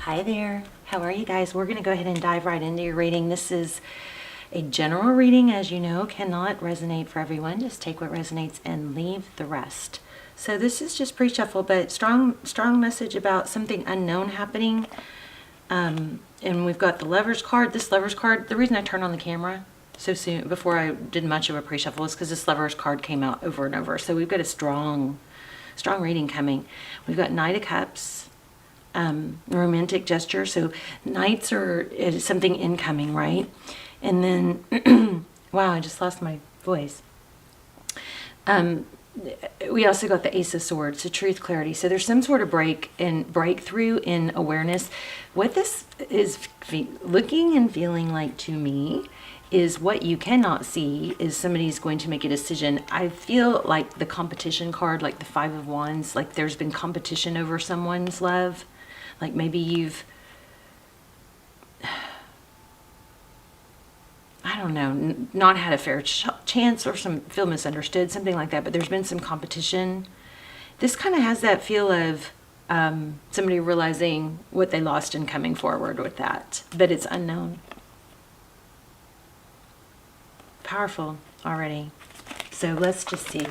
Hi there. How are you guys? We're going to go ahead and dive right into your reading. This is a general reading, as you know, cannot resonate for everyone. Just take what resonates and leave the rest. So this is just pre-shuffle, but strong message about something unknown happening. And we've got the Lovers card. This Lovers card, the reason I turned on the camera so soon before I did much of a pre-shuffle is because this Lovers card came out over and over. So we've got a strong reading coming. We've got Knight of Cups. Romantic gesture. So knights are something incoming, right? And then, wow, I just lost my voice. We also got the Ace of Swords, so truth, clarity. So there's some sort of breakthrough in awareness. What this is looking and feeling like to me is what you cannot see is somebody's going to make a decision. I feel like the competition card, like the Five of Wands, like there's been competition over someone's love. Like maybe you've, I don't know, not had a fair chance or feel misunderstood, something like that. But there's been some competition. This kind of has that feel of somebody realizing what they lost and coming forward with that. But it's unknown. Powerful already. So let's just see.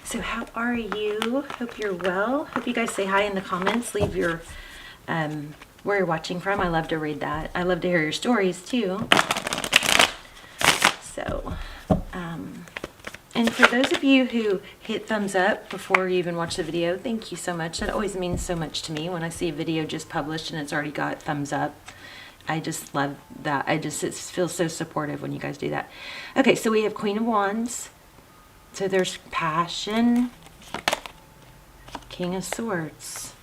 So how are you? Hope you're well. Hope you guys say hi in the comments. Leave your where you're watching from. I love to read that. I love to hear your stories too. So, and for those of you who hit thumbs up before you even watch the video, thank you so much. That always means so much to me when I see a video just published and it's already got thumbs up. I just love that. It feels so supportive when you guys do that. Okay, so we have Queen of Wands. So there's passion. King of Swords.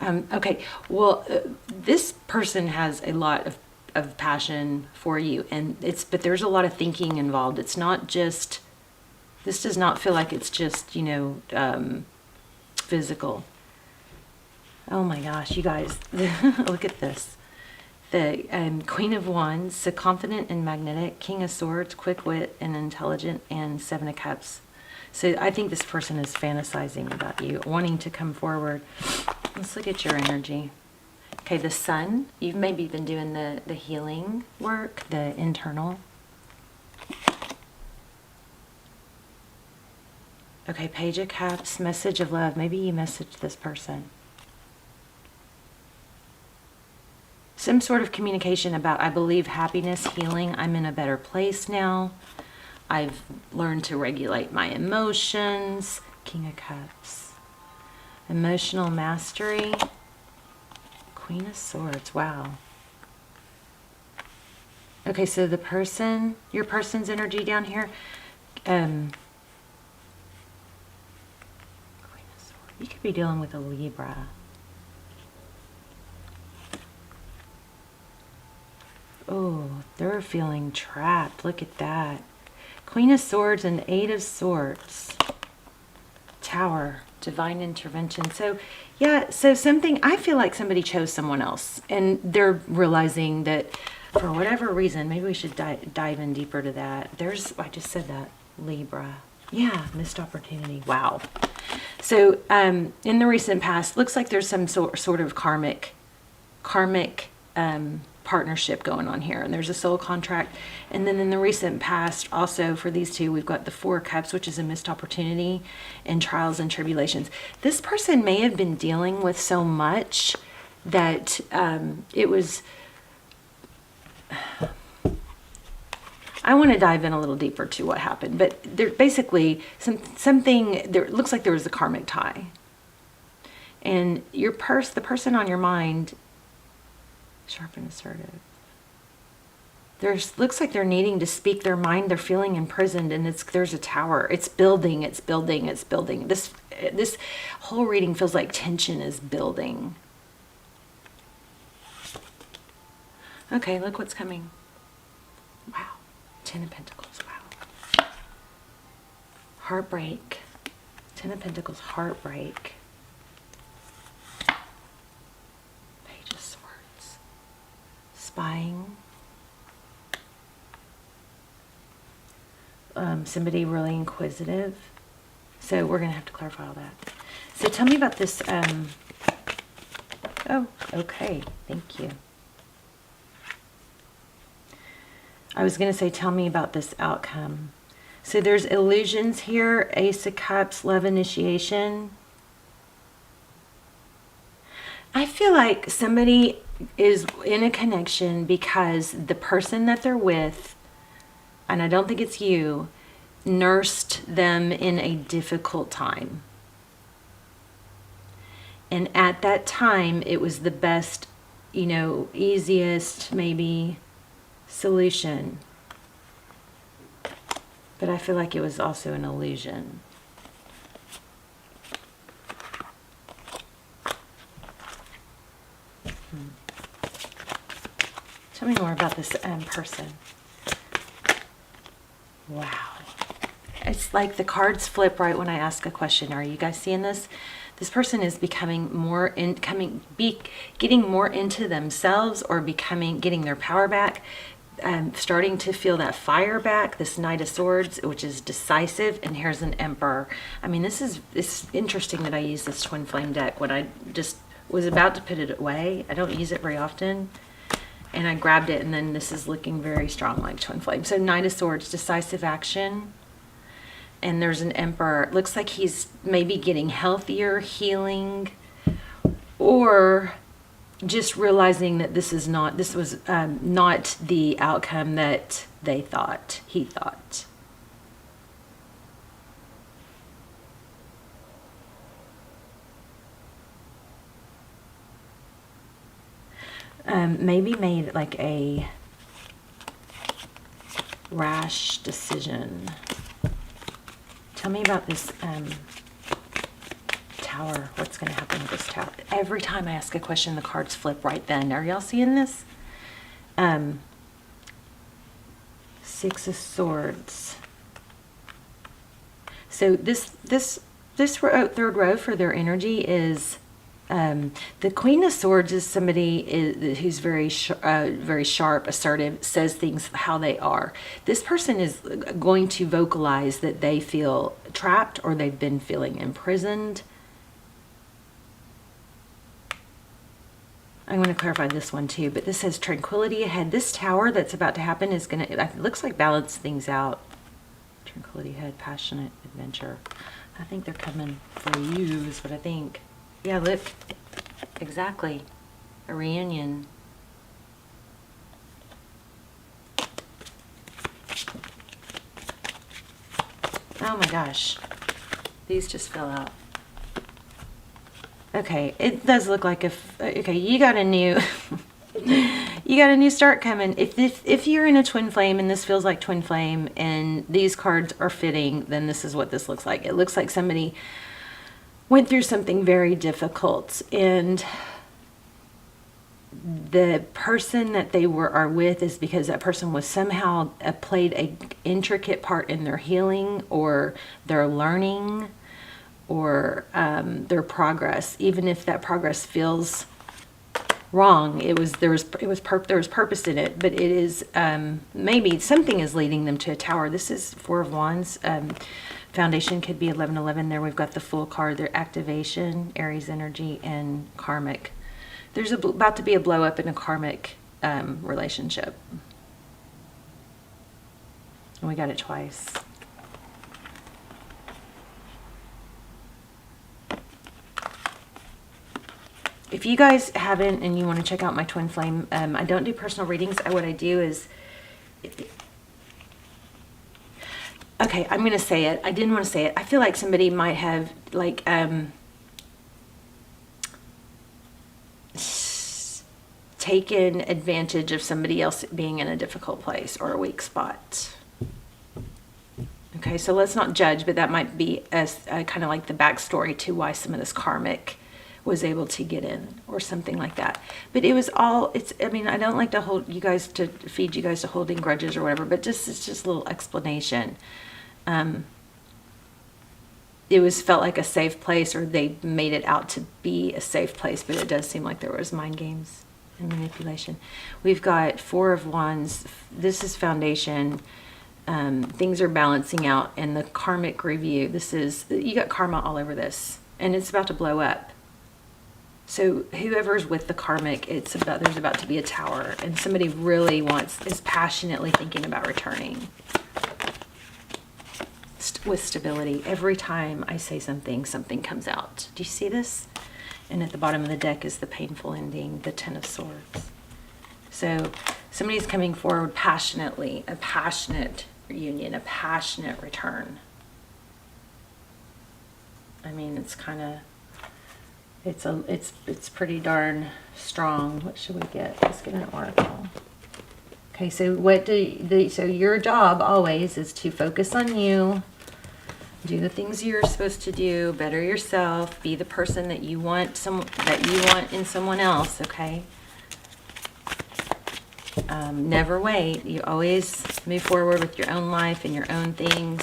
Okay, well, this person has a lot of passion for you, but there's a lot of thinking involved. It's not just, this does not feel like it's just, physical. Oh my gosh, you guys, look at this. The Queen of Wands, so confident and magnetic, King of Swords, quick wit and intelligent, and Seven of Cups. So I think this person is fantasizing about you, wanting to come forward. Let's look at your energy. Okay, the Sun. You've maybe been doing the healing work, the internal. Okay, Page of Cups, message of love. Maybe you messaged this person. Some sort of communication about, I believe, happiness, healing. I'm in a better place now. I've learned to regulate my emotions. King of Cups. Emotional mastery. Queen of Swords. Wow. Okay, so the person, your person's energy down here. Queen of Swords. You could be dealing with a Libra. Oh, they're feeling trapped. Look at that. Queen of Swords and Eight of Swords. Tower. Divine intervention. So, yeah, so something, I feel like somebody chose someone else. And they're realizing that for whatever reason, maybe we should dive in deeper to that. I just said that. Libra. Yeah, missed opportunity. Wow. So, in the recent past, looks like there's some sort of karmic partnership going on here, and there's a soul contract. And then in the recent past also for these two, we've got the Four of Cups, which is a missed opportunity and trials and tribulations. This person may have been dealing with so much that it was, I want to dive in a little deeper to what happened, but there basically something there looks like there was a karmic tie, and the person on your mind, sharp and assertive. Looks like they're needing to speak their mind. They're feeling imprisoned, and there's a tower. It's building. This whole reading feels like tension is building. Okay, look what's coming. Wow. 10 of Pentacles. Wow. Heartbreak. 10 of Pentacles, heartbreak. Spying. Somebody really inquisitive. So we're going to have to clarify all that. So tell me about this Oh, okay. Thank you. I was going to say, tell me about this outcome. So there's illusions here. Ace of Cups, love initiation. I feel like somebody is in a connection because the person that they're with, and I don't think it's you, nursed them in a difficult time. And at that time, it was the best, you know, easiest maybe solution. But I feel like it was also an illusion. Tell me more about this person. Wow. It's like the cards flip right when I ask a question. Are you guys seeing this? This person is becoming more getting more into themselves, or getting their power back, starting to feel that fire back. This Knight of Swords, which is decisive, and here's an Emperor. I mean, it's interesting that I use this twin flame deck when I just was about to put it away. I don't use it very often. And I grabbed it, and then this is looking very strong like twin flame. So Knight of Swords, decisive action. And there's an Emperor. It looks like he's maybe getting healthier, healing, or just realizing that this was not the outcome that he thought. Maybe made like a rash decision. Tell me about this tower. What's going to happen with this tower? Every time I ask a question, the cards flip right then. Are y'all seeing this? Six of Swords. So this third row for their energy is the Queen of Swords is somebody who's very sharp, assertive, says things how they are. This person is going to vocalize that they feel trapped or they've been feeling imprisoned. I'm going to clarify this one too, but this says tranquility ahead. This tower that's about to happen is going to, it looks like, balance things out. Tranquility ahead, passionate adventure. I think they're coming for you is what I think. Yeah, look, exactly, a reunion. Oh my gosh, these just fell out. Okay, it does look like okay, you got a new, you got a new start coming. If you're in a twin flame and this feels like twin flame and these cards are fitting, then this is what this looks like. It looks like somebody went through something very difficult, and the person that they are with is because that person was somehow played a intricate part in their healing or their learning or their progress. Even if that progress feels wrong, there was purpose in it, but it is maybe something is leading them to a tower. This is Four of Wands. Foundation could be 1111. There we've got the Fool card, their activation, Aries energy, and Karmic. There's about to be a blow up in a Karmic relationship. And we got it twice. If you guys haven't and you want to check out my twin flame, I don't do personal readings. What I do is... Okay, I'm going to say it. I didn't want to say it. I feel like somebody might have, like, taken advantage of somebody else being in a difficult place or a weak spot. Okay, so let's not judge, but that might be a kind of like the backstory to why some of this Karmic was able to get in or something like that. But it was all, I mean, I don't like to feed you guys to holding grudges or whatever, but it's just a little explanation. It felt like a safe place, or they made it out to be a safe place, but it does seem like there was mind games and manipulation. We've got Four of Wands. This is foundation. Things are balancing out, and the Karmic review. You got karma all over this, and it's about to blow up. So whoever's with the karmic, there's about to be a tower, and somebody really is passionately thinking about returning with stability. Every time I say something, something comes out. Do you see this? And at the bottom of the deck is the painful ending, the Ten of Swords. So somebody's coming forward passionately, a passionate reunion, a passionate return. I mean, it's kind of, it's pretty darn strong. What should we get? Let's get an oracle. Okay, so so your job always is to focus on you, do the things you're supposed to do, better yourself, be the person that you want in someone else, okay? Never wait. You always move forward with your own life and your own things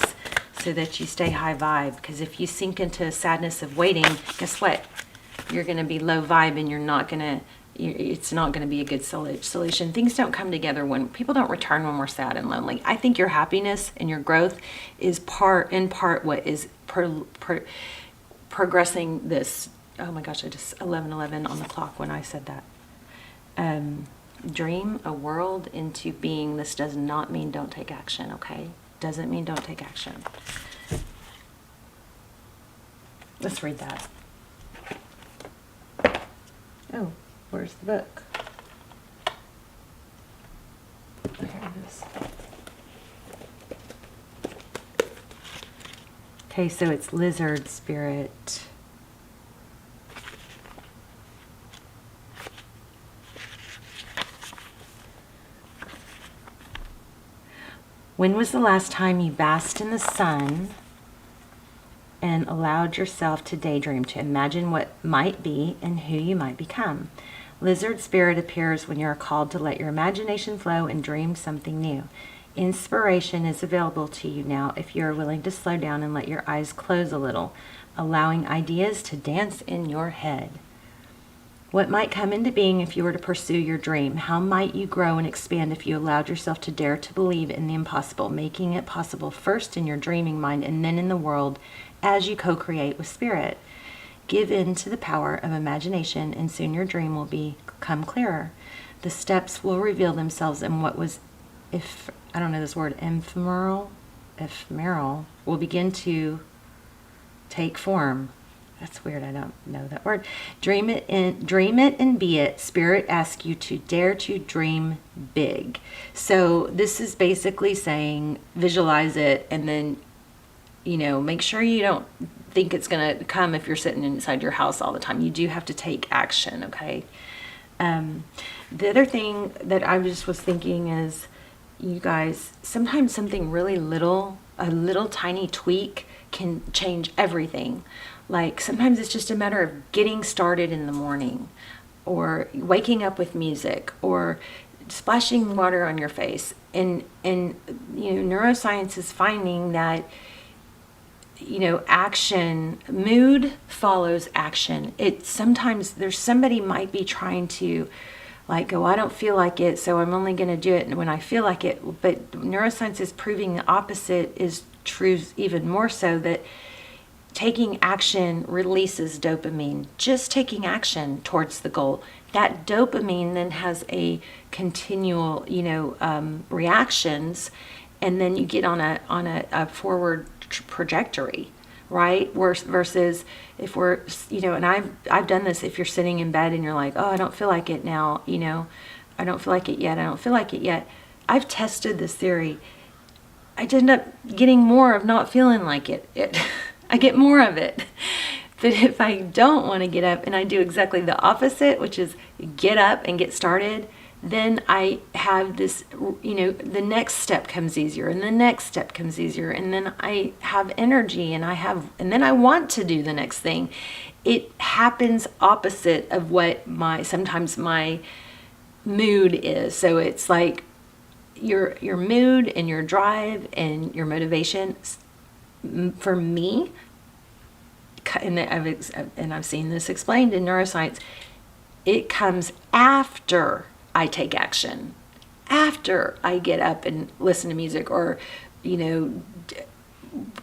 so that you stay high vibe. Because if you sink into sadness of waiting, guess what? You're going to be low vibe, and it's not going to be a good solution. Things don't come together when people don't return when we're sad and lonely. I think your happiness and your growth is in part what is progressing this. Oh my gosh, I just 11:11 on the clock when I said that. Dream a world into being. This does not mean don't take action, okay? Doesn't mean don't take action. Let's read that. Oh, where's the book? There it is. Okay, so it's lizard spirit. When was the last time you basked in the sun and allowed yourself to daydream, to imagine what might be and who you might become? Lizard spirit appears when you are called to let your imagination flow and dream something new. Inspiration is available to you now if you are willing to slow down and let your eyes close a little, allowing ideas to dance in your head. What might come into being if you were to pursue your dream? How might you grow and expand if you allowed yourself to dare to believe in the impossible, making it possible first in your dreaming mind and then in the world as you co-create with spirit? Give in to the power of imagination, and soon your dream will become clearer. The steps will reveal themselves, and what was, if I don't know this word, ephemeral, will begin to take form. That's weird. I don't know that word. Dream it and be it. Spirit asks you to dare to dream big. So this is basically saying visualize it, and then, make sure you don't think it's going to come if you're sitting inside your house all the time. You do have to take action, okay? The other thing that I just was thinking is, you guys, sometimes something really little, a little tiny tweak can change everything. Like sometimes it's just a matter of getting started in the morning, or waking up with music, or splashing water on your face. And neuroscience is finding that, action, mood follows action. Sometimes there's somebody might be trying to go, I don't feel like it, so I'm only going to do it when I feel like it. But neuroscience is proving the opposite is true, even more so, that taking action releases dopamine. Just taking action towards the goal. That dopamine then has a continual, reactions, and then you get on a forward trajectory, right? Versus if we're, and I've done this. If you're sitting in bed and you're like, oh, I don't feel like it now, I don't feel like it yet. I don't feel like it yet. I've tested this theory. I end up getting more of not feeling like it. I get more of it. But if I don't want to get up and I do exactly the opposite, which is get up and get started, then I have this, the next step comes easier, and the next step comes easier, and then I have energy, and then I want to do the next thing. It happens opposite of what sometimes my mood is. So it's like your mood and your drive and your motivation, for me, and I've seen this explained in neuroscience, it comes after I take action, after I get up and listen to music, or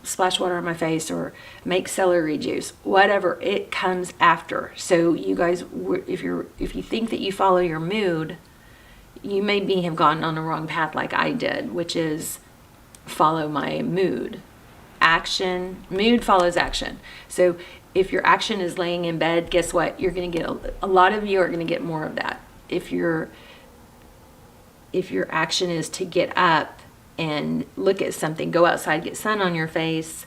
splash water on my face or make celery juice, whatever, it comes after. So you guys, if you think that you follow your mood, you maybe have gone on the wrong path like I did, which is follow my mood. Mood follows action. So if your action is laying in bed, guess what? You're going to get a lot of you are going to get more of that. If your action is to get up and look at something, go outside, get sun on your face,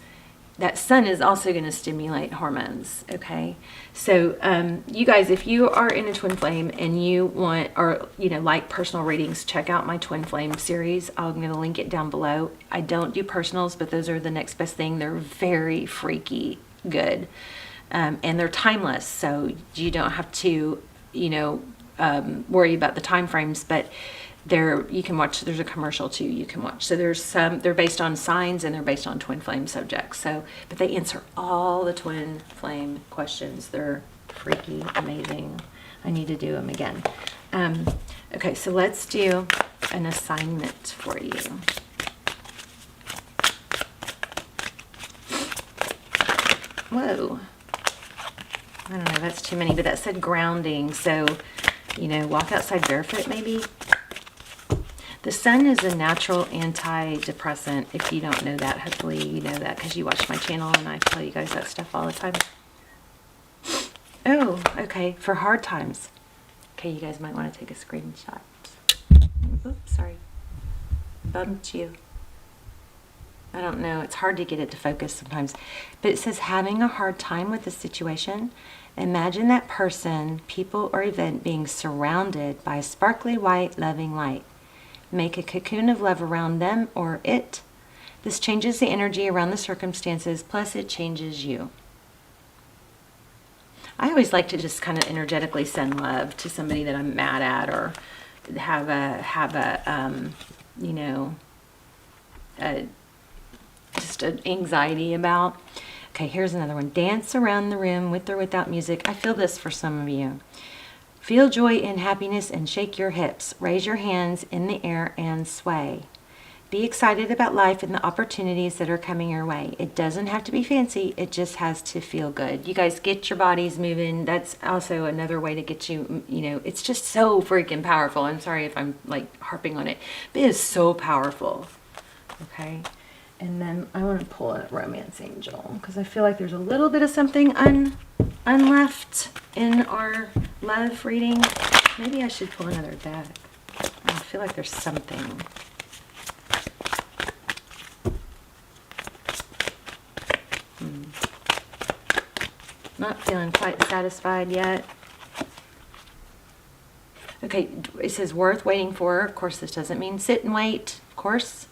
that sun is also going to stimulate hormones. Okay, so you guys, if you are in a twin flame and you want, or like personal readings, check out my twin flame series. I'm going to link it down below. I don't do personals, but those are the next best thing. They're very freaky good, and they're timeless, so you don't have to worry about the time frames. But you can watch, there's a commercial too you can watch. So there's some, they're based on signs and they're based on twin flame subjects. So, but they answer all the twin flame questions. They're freaky, amazing. I need to do them again. Okay, so let's do an assignment for you. Whoa. I don't know, that's too many, but that said grounding. So, walk outside barefoot maybe. The sun is a natural antidepressant. If you don't know that, hopefully you know that because you watch my channel and I tell you guys that stuff all the time. Oh, okay, for hard times. Okay, you guys might want to take a screenshot. Oops, sorry. Bumped you. I don't know, it's hard to get it to focus sometimes. But it says having a hard time with the situation. Imagine that person, people, or event being surrounded by a sparkly white, loving light. Make a cocoon of love around them or it. This changes the energy around the circumstances, plus it changes you. I always like to just kind of energetically send love to somebody that I'm mad at or have just an anxiety about. Okay, here's another one. Dance around the room with or without music. I feel this for some of you. Feel joy and happiness and shake your hips. Raise your hands in the air and sway. Be excited about life and the opportunities that are coming your way. It doesn't have to be fancy. It just has to feel good. You guys get your bodies moving. That's also another way to get you, it's just so freaking powerful. I'm sorry if I'm like harping on it, but it is so powerful. Okay. And then I want to pull a romance angel because I feel like there's a little bit of something unleft in our love reading. Maybe I should pull another deck. I feel like there's something. Not feeling quite satisfied yet. Okay, it says worth waiting for. Of course, this doesn't mean sit and wait. Of course.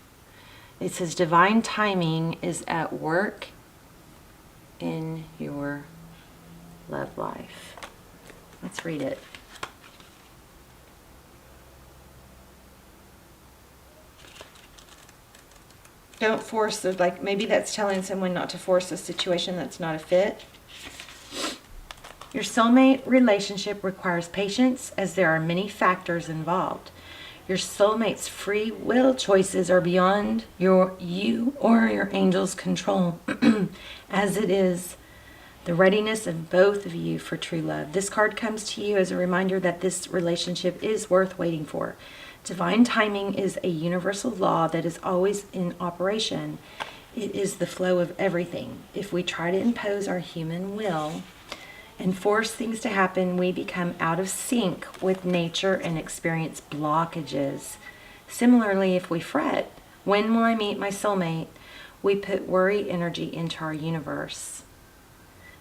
It says divine timing is at work in your love life. Let's read it. Don't force the, like maybe that's telling someone not to force a situation that's not a fit. Your soulmate relationship requires patience as there are many factors involved. Your soulmate's free will choices are beyond you or your angel's control, as it is the readiness of both of you for true love. This card comes to you as a reminder that this relationship is worth waiting for. Divine timing is a universal law that is always in operation. It is the flow of everything. If we try to impose our human will and force things to happen, we become out of sync with nature and experience blockages. Similarly, if we fret, when will I meet my soulmate? We put worry energy into our universe.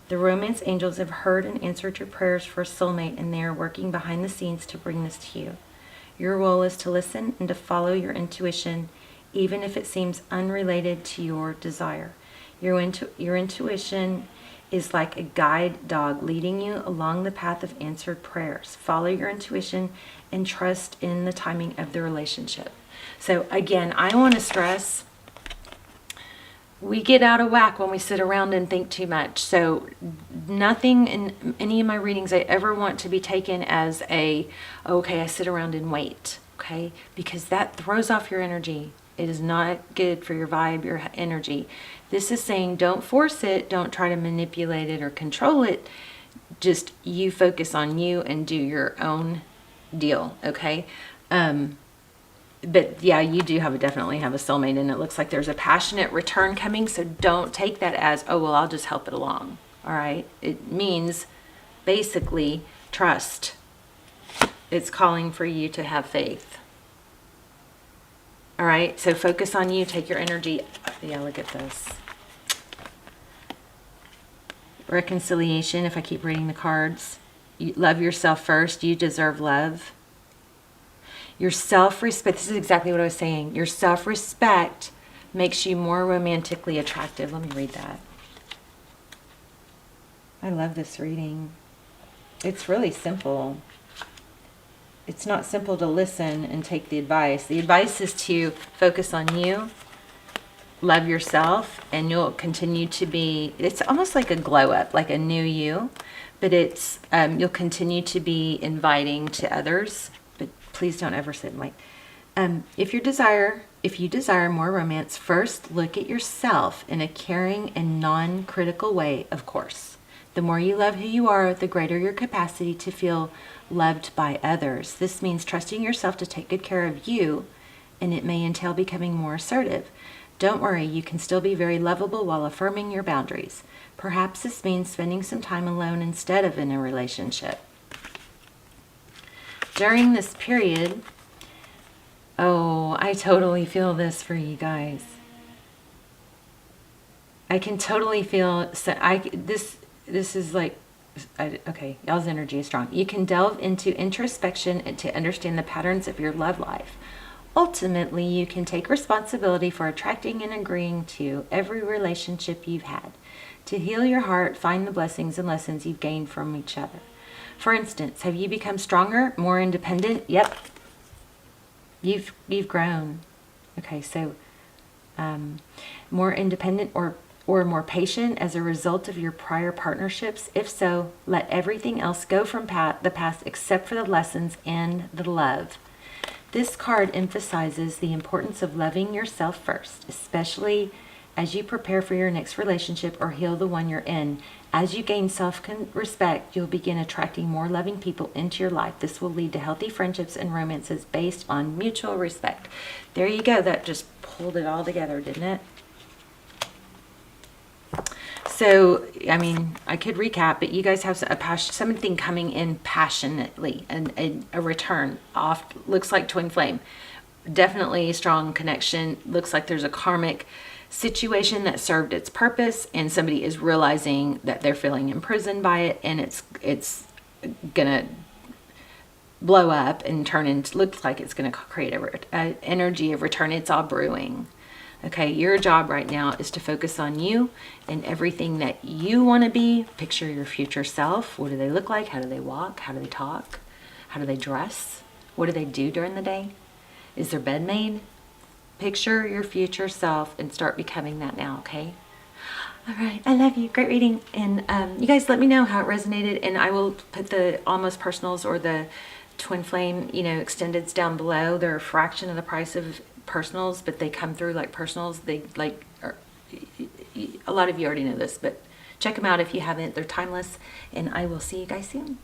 The romance angels have heard and answered your prayers for a soulmate, and they are working behind the scenes to bring this to you. Your role is to listen and to follow your intuition, even if it seems unrelated to your desire. Your intuition is like a guide dog leading you along the path of answered prayers. Follow your intuition and trust in the timing of the relationship. So again, I want to stress, we get out of whack when we sit around and think too much. So nothing in any of my readings I ever want to be taken as okay, I sit around and wait, okay? Because that throws off your energy. It is not good for your vibe, your energy. This is saying don't force it, don't try to manipulate it or control it. Just you focus on you and do your own deal, okay? But yeah, you do definitely have a soulmate, and it looks like there's a passionate return coming, so don't take that as, oh, well, I'll just help it along, all right? It means basically trust. It's calling for you to have faith. All right, so focus on you, take your energy. Yeah, look at this. Reconciliation, if I keep reading the cards. You love yourself first, you deserve love. Your self-respect, this is exactly what I was saying. Your self-respect makes you more romantically attractive. Let me read that. I love this reading. It's really simple. It's not simple to listen and take the advice. The advice is to focus on you, love yourself, and you'll continue to be, it's almost like a glow up, like a new you, but it's, you'll continue to be inviting to others. But please don't ever sit and like, if you desire more romance, first look at yourself in a caring and non-critical way, of course. The more you love who you are, the greater your capacity to feel loved by others. This means trusting yourself to take good care of you, and it may entail becoming more assertive. Don't worry, you can still be very lovable while affirming your boundaries. Perhaps this means spending some time alone instead of in a relationship. During this period, oh, I totally feel this for you guys. I can totally feel, this is like, okay, y'all's energy is strong. You can delve into introspection and to understand the patterns of your love life. Ultimately, you can take responsibility for attracting and agreeing to every relationship you've had. To heal your heart, find the blessings and lessons you've gained from each other. For instance, have you become stronger, more independent? Yep. You've grown. Okay, so more independent or more patient as a result of your prior partnerships? If so, let everything else go from the past except for the lessons and the love. This card emphasizes the importance of loving yourself first, especially as you prepare for your next relationship or heal the one you're in. As you gain self-respect, you'll begin attracting more loving people into your life. This will lead to healthy friendships and romances based on mutual respect. There you go. That just pulled it all together, didn't it? So, I mean, I could recap, but you guys have something coming in passionately, and a return off. Looks like twin flame. Definitely a strong connection. Looks like there's a karmic situation that served its purpose, and somebody is realizing that they're feeling imprisoned by it, and it's gonna blow up and turn into, looks like it's gonna create a energy of return. It's all brewing. Okay, your job right now is to focus on you and everything that you want to be. Picture your future self. What do they look like? How do they walk? How do they talk? How do they dress? What do they do during the day? Is their bed made? Picture your future self and start becoming that now, okay? All right, I love you. Great reading. And you guys let me know how it resonated, and I will put the almost personals or the twin flame, extendeds down below. They're a fraction of the price of personals, but they come through like personals. They a lot of you already know this, but check them out if you haven't. They're timeless, and I will see you guys soon.